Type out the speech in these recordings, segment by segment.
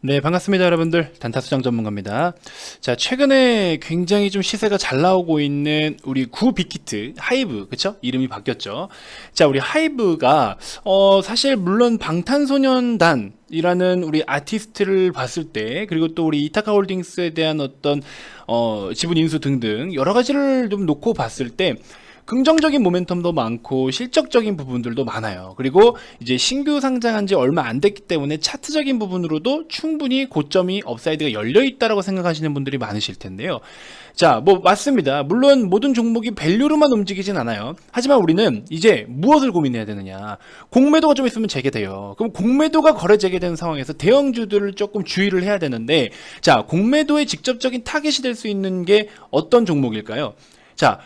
네, 반갑습니다, 여러분들. 단타수장 전문가입니다. 자, 최근에 굉장히 좀 시세가 잘 나오고 있는 우리 구 빅히트 하이브, 그쵸? 이름이 바뀌었죠. 자, 우리 하이브가 사실 물론 방탄소년단이라는 우리 아티스트를 봤을 때, 그리고 또 우리 이타카홀딩스에 대한 어떤 지분 인수 등등 여러 가지를 좀 놓고 봤을 때 긍정적인 모멘텀도 많고 실적적인 부분들도 많아요. 그리고 이제 신규 상장한 지 얼마 안 됐기 때문에 차트적인 부분으로도 충분히 고점이 업사이드가 열려 있다라고 생각하시는 분들이 많으실 텐데요. 자, 뭐 맞습니다. 물론 모든 종목이 밸류로만 움직이진 않아요. 하지만 우리는 이제 무엇을 고민해야 되느냐. 공매도가 좀 있으면 재개돼요. 그럼 공매도가 거래 재개되는 상황에서 대형주들을 조금 주의를 해야 되는데, 자, 공매도의 직접적인 타겟이 될 수 있는 게 어떤 종목일까요? 자,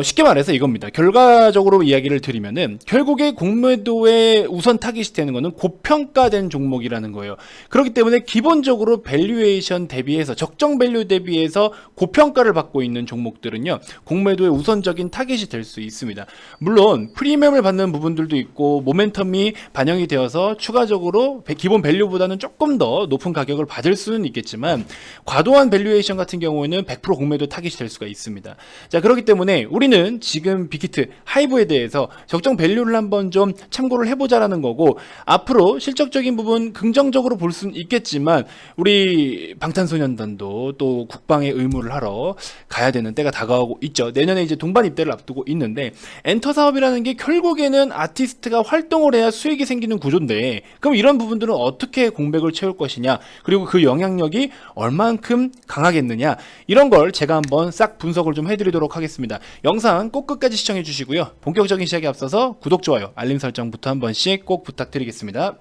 쉽게 말해서 이겁니다. 결과적으로 이야기를 드리면은 결국에 공매도의 우선 타깃이 되는 거는 고평가된 종목이라는 거예요. 그렇기 때문에 기본적으로 밸류에이션 대비해서 적정 밸류 대비해서 고평가를 받고 있는 종목들은요, 공매도의 우선적인 타깃이 될 수 있습니다. 물론 프리미엄을 받는 부분들도 있고 모멘텀이 반영이 되어서 추가적으로 기본 밸류보다는 조금 더 높은 가격을 받을 수는 있겠지만 과도한 밸류에이션 같은 경우에는 100% 공매도 타깃이 될 수가 있습니다. 자, 그렇기 때문에 우리는 지금 빅히트 하이브에 대해서 적정 밸류를 한번 좀 참고를 해보자라는 거고, 앞으로 실적적인 부분 긍정적으로 볼 수는 있겠지만 우리 방탄소년단도 또 국방의 의무를 하러 가야 되는 때가 다가오고 있죠. 내년에 이제 동반 입대를 앞두고 있는데, 엔터 사업이라는 게 결국에는 아티스트가 활동을 해야 수익이 생기는 구조인데, 그럼 이런 부분들은 어떻게 공백을 채울 것이냐, 그리고 그 영향력이 얼만큼 강하겠느냐, 이런 걸 제가 한번 싹 분석을 좀 해드리도록 하겠습니다. 영상 꼭 끝까지 시청해 주시고요. 본격적인 시작에 앞서서 구독, 좋아요, 알림 설정부터 한 번씩 꼭 부탁드리겠습니다.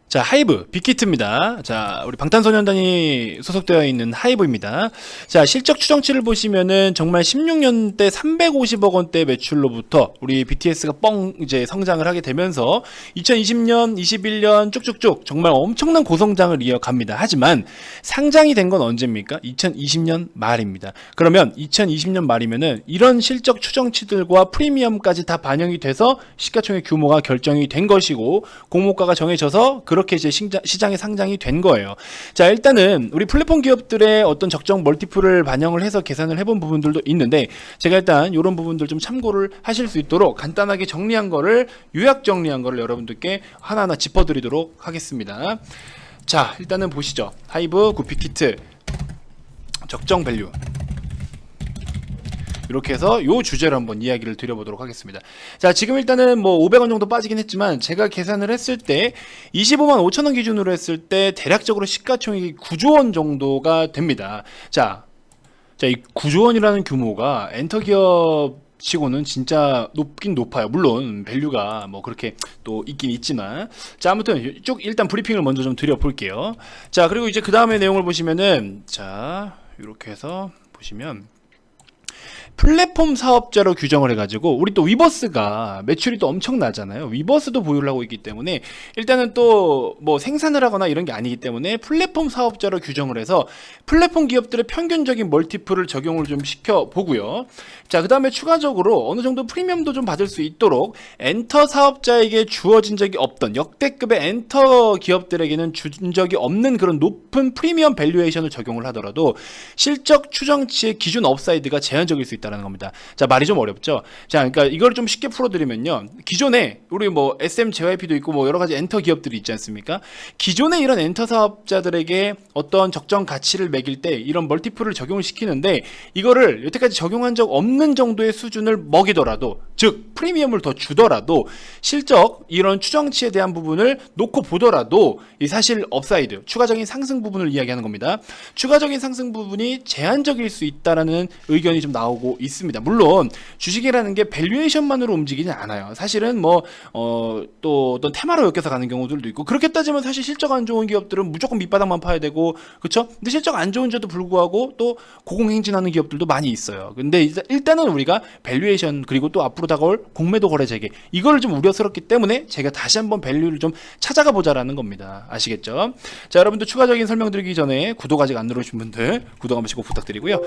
자, 하이브 빅히트입니다. 자, 우리 방탄소년단이 소속되어 있는 하이브입니다. 자, 실적 추정치를 보시면은 정말 16년대 350억 원대 매출로부터 우리 BTS가 이제 성장을 하게 되면서 2020년, 21년 쭉쭉쭉 정말 엄청난 고성장을 이어갑니다. 하지만 상장이 된 건 언제입니까? 2020년 말입니다. 그러면 2020년 말이면은 이런 실적 추정치들과 프리미엄까지 다 반영이 돼서 시가총액 규모가 결정이 된 것이고 공모가가 정해져서 그렇게 이제 시장에 상장이 된 거예요. 자, 일단은 우리 플랫폼 기업들의 어떤 적정 멀티플을 반영을 해서 계산을 해본 부분들도 있는데, 제가 일단 이런 부분들 좀 참고를 하실 수 있도록 간단하게 정리한 거를, 요약 정리한 거를 여러분들께 하나하나 짚어드리도록 하겠습니다. 자, 일단은 보시죠. 하이브 구피키트 적정 밸류, 이렇게 해서 요 주제로 한번 이야기를 드려보도록 하겠습니다. 자, 지금 일단은 뭐 500원 정도 빠지긴 했지만 제가 계산을 했을 때 25만 5천원 기준으로 했을 때 대략적으로 시가총액이 9조 원 정도가 됩니다. 자, 이 9조 원이라는 규모가 엔터 기업 치고는 진짜 높긴 높아요. 물론 밸류가 뭐 그렇게 또 있긴 있지만, 자, 아무튼 쭉 일단 브리핑을 먼저 좀 드려볼게요. 자, 그리고 이제 그 다음에 내용을 보시면은, 자, 이렇게 해서 보시면 플랫폼 사업자로 규정을 해가지고, 우리 또 위버스가 매출이 또 엄청나잖아요. 위버스도 보유를 하고 있기 때문에 일단은 또 뭐 생산을 하거나 이런 게 아니기 때문에 플랫폼 사업자로 규정을 해서 플랫폼 기업들의 평균적인 멀티플을 적용을 좀 시켜보고요. 자, 그 다음에 추가적으로 어느 정도 프리미엄도 좀 받을 수 있도록 엔터 사업자에게 주어진 적이 없던 역대급의 엔터 기업들에게는 준 적이 없는 그런 높은 프리미엄 밸류에이션을 적용을 하더라도 실적 추정치의 기준 업사이드가 제한적일 수 있다는 겁니다. 자, 말이 좀 어렵죠? 자, 그러니까 이걸 좀 쉽게 풀어드리면요, 기존에 우리 뭐 SM, JYP도 있고 뭐 여러 가지 엔터 기업들이 있지 않습니까? 기존에 이런 엔터 사업자들에게 어떤 적정 가치를 매길 때 이런 멀티플을 적용을 시키는데, 이거를 여태까지 적용한 적 없는 정도의 수준을 먹이더라도, 즉 프리미엄을 더 주더라도, 실적 이런 추정치에 대한 부분을 놓고 보더라도 이 사실 업사이드, 추가적인 상승 부분을 이야기하는 겁니다. 추가적인 상승 부분이 제한적일 수 있다라는 의견이 좀 나오고 있습니다. 물론 주식이라는 게 밸류에이션만으로 움직이지 않아요. 사실은 뭐 또 어떤 테마로 엮여서 가는 경우들도 있고, 그렇게 따지면 사실 실적 안 좋은 기업들은 무조건 밑바닥만 파야 되고, 그렇죠? 근데 실적 안 좋은데도 불구하고 또 고공행진하는 기업들도 많이 있어요. 근데 일단은 우리가 밸류에이션, 그리고 또 앞으로 앞으로 다가올 공매도 거래 재개, 이걸 좀 우려스럽기 때문에 제가 다시 한번 밸류를 좀 찾아가 보자라는 겁니다. 아시겠죠? 자, 여러분들 추가적인 설명드리기 전에 구독 아직 안 누르신 분들 구독 한 번씩 꼭 부탁드리고요.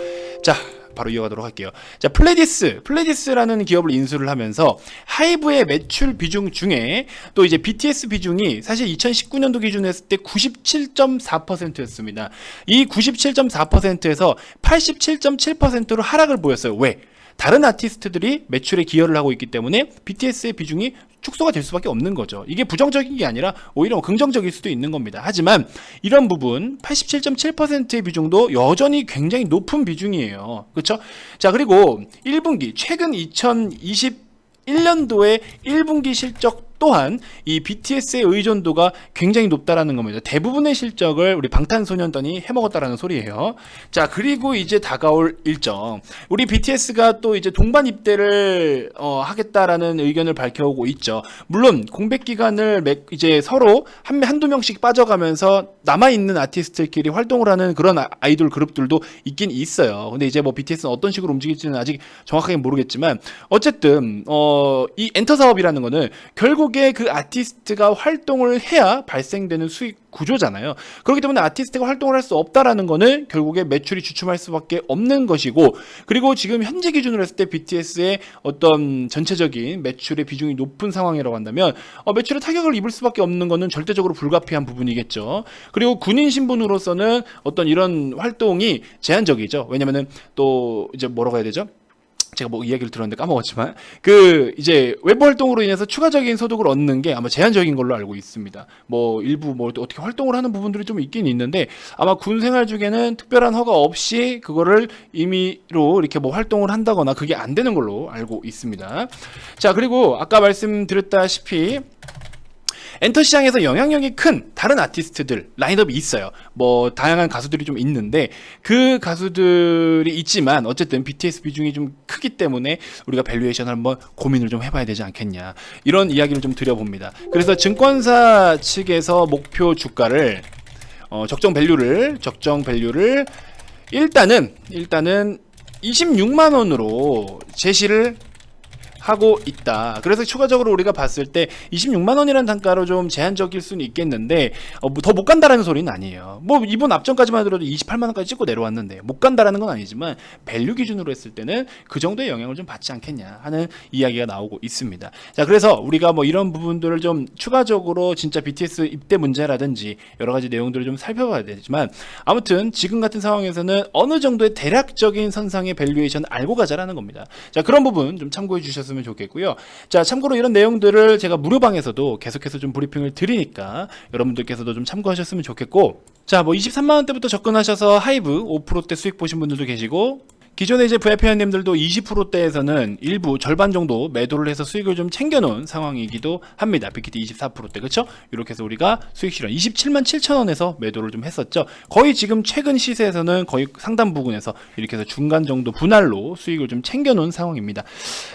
자, 바로 이어가도록 할게요. 자, 플레디스라는 기업을 인수를 하면서 하이브의 매출 비중 중에 또 이제 BTS 비중이 사실 2019년도 기준으로 했을 때 97.4%였습니다. 이 97.4%에서 87.7%로 하락을 보였어요. 왜? 다른 아티스트들이 매출에 기여를 하고 있기 때문에 BTS의 비중이 축소가 될 수밖에 없는 거죠. 이게 부정적인 게 아니라 오히려 긍정적일 수도 있는 겁니다. 하지만 이런 부분 87.7%의 비중도 여전히 굉장히 높은 비중이에요. 그렇죠? 자, 그리고 1분기 최근 2021년도의 1분기 실적 또한 이 BTS의 의존도가 굉장히 높다라는 겁니다. 대부분의 실적을 우리 방탄소년단이 해먹었다라는 소리예요. 자, 그리고 이제 다가올 일정, 우리 BTS가 또 이제 동반 입대를 하겠다라는 의견을 밝혀오고 있죠. 물론 공백 기간을 이제 서로 한두 명씩 빠져가면서 남아있는 아티스트들끼리 활동을 하는 그런 아이돌 그룹들도 있긴 있어요. 근데 이제 뭐 BTS는 어떤 식으로 움직일지는 아직 정확하게 모르겠지만 어쨌든 이 엔터 사업이라는 거는 결국에 그 아티스트가 활동을 해야 발생되는 수익 구조잖아요. 그렇기 때문에 아티스트가 활동을 할 수 없다라는 거는 결국에 매출이 주춤할 수밖에 없는 것이고, 그리고 지금 현재 기준으로 했을 때 BTS의 어떤 전체적인 매출의 비중이 높은 상황이라고 한다면 매출에 타격을 입을 수밖에 없는 거는 절대적으로 불가피한 부분이겠죠. 그리고 군인 신분으로서는 어떤 이런 활동이 제한적이죠. 왜냐면은 또 이제 뭐라고 해야 되죠? 제가 뭐 이야기를 들었는데 까먹었지만 그 이제 외부 활동으로 인해서 추가적인 소득을 얻는 게 아마 제한적인 걸로 알고 있습니다. 뭐 일부 뭐 어떻게 활동을 하는 부분들이 좀 있긴 있는데 아마 군 생활 중에는 특별한 허가 없이 그거를 임의로 이렇게 뭐 활동을 한다거나 그게 안 되는 걸로 알고 있습니다. 자, 그리고 아까 말씀드렸다시피 엔터 시장에서 영향력이 큰 다른 아티스트들 라인업이 있어요. 뭐 다양한 가수들이 좀 있는데 그 가수들이 있지만 어쨌든 BTS 비중이 좀 크기 때문에 우리가 밸류에이션을 한번 고민을 좀 해봐야 되지 않겠냐, 이런 이야기를 좀 드려봅니다. 그래서 증권사 측에서 목표 주가를 적정 밸류를 일단은 26만 원으로 제시를 하고 있다. 그래서 추가적으로 우리가 봤을 때 26만 원이라는 단가로 좀 제한적일 수는 있겠는데 더 못 간다라는 소리는 아니에요. 뭐 이번 앞전까지만 하더라도 28만 원까지 찍고 내려왔는데 못 간다라는 건 아니지만 밸류 기준으로 했을 때는 그 정도의 영향을 좀 받지 않겠냐 하는 이야기가 나오고 있습니다. 자, 그래서 우리가 뭐 이런 부분들을 좀 추가적으로 진짜 BTS 입대 문제라든지 여러 가지 내용들을 좀 살펴봐야 되지만 아무튼 지금 같은 상황에서는 어느 정도의 대략적인 선상의 밸류에이션 알고 가자라는 겁니다. 자, 그런 부분 좀 참고해 주셨으면 좋겠고요. 자, 참고로 이런 내용들을 제가 무료방에서도 계속해서 좀 브리핑을 드리니까 여러분들께서도 좀 참고하셨으면 좋겠고, 자, 뭐 23만 원대부터 접근하셔서 하이브 5%대 수익 보신 분들도 계시고, 기존에 이제 VIP 회원님들도 20%대에서는 일부 절반 정도 매도를 해서 수익을 좀 챙겨놓은 상황이기도 합니다. 빅히트 24%대, 그렇죠? 이렇게 해서 우리가 수익 실현 27만 7천 원에서 매도를 좀 했었죠. 거의 지금 최근 시세에서는 거의 상단 부근에서 이렇게 해서 중간 정도 분할로 수익을 좀 챙겨놓은 상황입니다.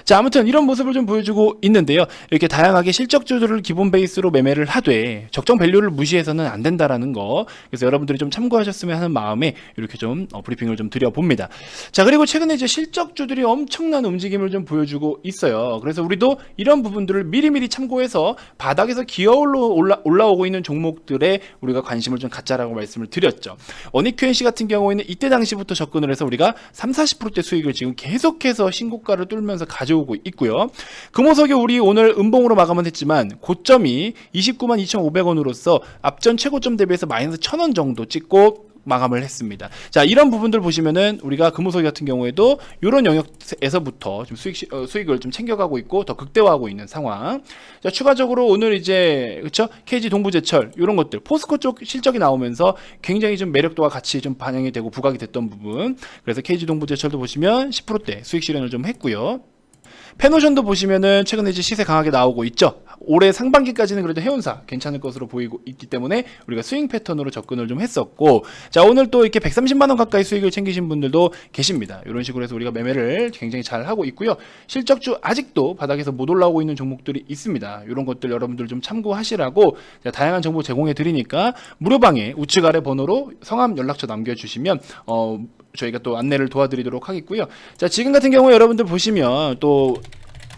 자, 아무튼 이런 모습을 좀 보여주고 있는데요. 이렇게 다양하게 실적주들을 기본 베이스로 매매를 하되 적정 밸류를 무시해서는 안 된다라는 거, 그래서 여러분들이 좀 참고하셨으면 하는 마음에 이렇게 좀 브리핑을 좀 드려봅니다. 자, 그리고 최근에 이제 실적주들이 엄청난 움직임을 좀 보여주고 있어요. 그래서 우리도 이런 부분들을 미리미리 참고해서 바닥에서 기어올로 올라오고 있는 종목들에 우리가 관심을 좀 갖자라고 말씀을 드렸죠. 어니QNC 같은 경우에는 이때 당시부터 접근을 해서 우리가 30-40%대 수익을 지금 계속해서 신고가를 뚫으면서 가져오고 있고요. 금호석유 우리 오늘 음봉으로 마감은 했지만 고점이 29만 2,500원으로서 앞전 최고점 대비해서 마이너스 1,000원 정도 찍고 마감을 했습니다. 자, 이런 부분들 보시면은 우리가 금호석유 같은 경우에도 이런 영역에서부터 좀 수익을 좀 챙겨가고 있고 더 극대화하고 있는 상황. 자, 추가적으로 오늘 이제 그렇죠? KG 동부제철 이런 것들 포스코 쪽 실적이 나오면서 굉장히 좀 매력도와 같이 좀 반영이 되고 부각이 됐던 부분. 그래서 KG 동부제철도 보시면 10%대 수익 실현을 좀 했고요. 페노션도 보시면은 최근에 이제 시세 강하게 나오고 있죠. 올해 상반기까지는 그래도 해운사 괜찮을 것으로 보이고 있기 때문에 우리가 스윙 패턴으로 접근을 좀 했었고, 자, 오늘 또 이렇게 130만 원 가까이 수익을 챙기신 분들도 계십니다. 이런 식으로 해서 우리가 매매를 굉장히 잘 하고 있고요. 실적주 아직도 바닥에서 못 올라오고 있는 종목들이 있습니다. 이런 것들 여러분들 좀 참고하시라고 다양한 정보 제공해 드리니까 무료방에 우측 아래 번호로 성함 연락처 남겨주시면 저희가 또 안내를 도와드리도록 하겠고요. 자, 지금 같은 경우에 여러분들 보시면 또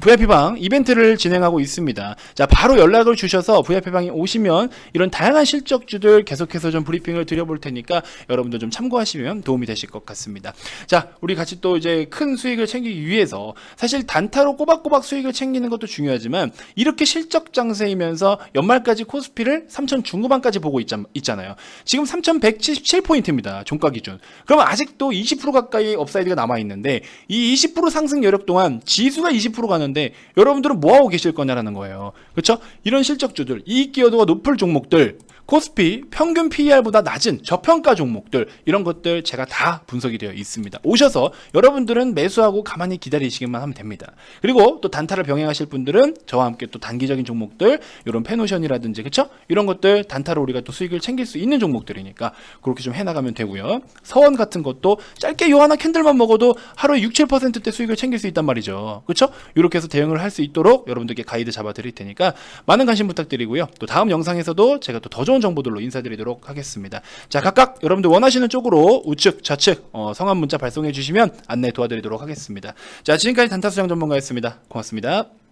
VIP방 이벤트를 진행하고 있습니다. 자, 바로 연락을 주셔서 VIP방에 오시면 이런 다양한 실적주들 계속해서 좀 브리핑을 드려볼 테니까 여러분들 좀 참고하시면 도움이 되실 것 같습니다. 자, 우리 같이 또 이제 큰 수익을 챙기기 위해서 사실 단타로 꼬박꼬박 수익을 챙기는 것도 중요하지만 이렇게 실적 장세이면서 연말까지 코스피를 3,000 중후반까지 보고 있잖아요. 지금 3,177포인트입니다. 종가 기준. 그러면 아직도 20% 가까이 업사이드가 남아있는데 이 20% 상승 여력 동안 지수가 20% 가는데 여러분들은 뭐하고 계실 거냐라는 거예요. 그렇죠? 이런 실적주들, 이익 기여도가 높을 종목들, 코스피 평균 PER보다 낮은 저평가 종목들, 이런 것들 제가 다 분석이 되어 있습니다. 오셔서 여러분들은 매수하고 가만히 기다리시기만 하면 됩니다. 그리고 또 단타를 병행하실 분들은 저와 함께 또 단기적인 종목들, 이런 페노션이라든지 그쵸? 이런 것들 단타로 우리가 또 수익을 챙길 수 있는 종목들이니까 그렇게 좀 해나가면 되고요. 서원 같은 것도 짧게 요 하나 캔들만 먹어도 하루에 6, 7%대 수익을 챙길 수 있단 말이죠. 그쵸? 이렇게 해서 대응을 할 수 있도록 여러분들께 가이드 잡아 드릴 테니까 많은 관심 부탁드리고요. 또 다음 영상에서도 제가 또 더 좋은 정보들로 인사드리도록 하겠습니다. 자, 각각 여러분들 원하시는 쪽으로 우측, 좌측 성함 문자 발송해 주시면 안내 도와드리도록 하겠습니다. 자, 지금까지 단타수장 전문가였습니다. 고맙습니다.